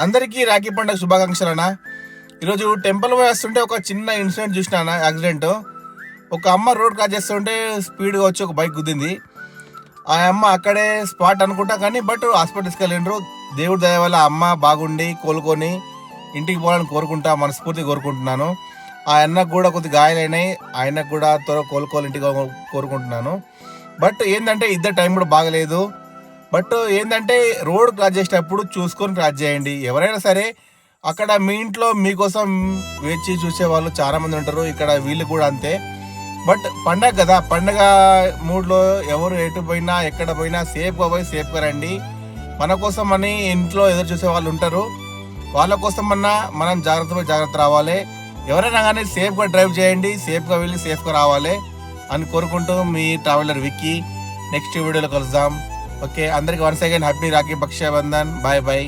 అందరికీ రాఖీ పండుగ శుభాకాంక్షలు అన్న. ఈరోజు టెంపుల్ వస్తుంటే ఒక చిన్న ఇన్సిడెంట్ చూసిన అన్న, యాక్సిడెంట్. ఒక అమ్మ రోడ్ క్రాస్ చేస్తుంటే స్పీడ్గా వచ్చి ఒక బైక్ గుద్దింది. ఆ అమ్మ అక్కడే స్పాట్ అనుకుంటా కానీ బట్ హాస్పిటల్స్కి వెళ్ళిండ్రు. దేవుడి దయ వల్ల అమ్మ బాగుండి కోలుకొని ఇంటికి పోవాలని మనస్ఫూర్తిగా కోరుకుంటున్నాను. ఆ అన్నకు కూడా కొద్ది గాయాలైనాయి, ఆయనకు కూడా త్వరగా కోలుకోవాలి ఇంటికి కోరుకుంటున్నాను. బట్ ఏంటంటే ఇద్దరు టైం కూడా బాగలేదు. బట్ ఏంటంటే రోడ్ క్రాస్ చేసేటప్పుడు చూసుకొని క్రాస్ చేయండి. ఎవరైనా సరే అక్కడ మీ ఇంట్లో మీకోసం వేచి చూసే వాళ్ళు చాలామంది ఉంటారు, ఇక్కడ వీళ్ళు కూడా అంతే. బట్ పండగ కదా, పండగ మూడ్లో ఎవరు ఎటు పోయినా ఎక్కడ పోయినా సేఫ్గా పోయి సేఫ్గా రండి. మన కోసం అని ఇంట్లో ఎదురు చూసే వాళ్ళు ఉంటారు, వాళ్ళ కోసం అన్నా మనం జాగ్రత్త రావాలి. ఎవరైనా కానీ సేఫ్గా డ్రైవ్ చేయండి, సేఫ్గా వెళ్ళి సేఫ్గా రావాలి అని కోరుకుంటూ మీ ట్రావెలర్ విక్కీ. నెక్స్ట్ వీడియోలో కలుద్దాం. ఓకే, అందరికి once again happy Rakhi Raksha Bandhan. Bye bye.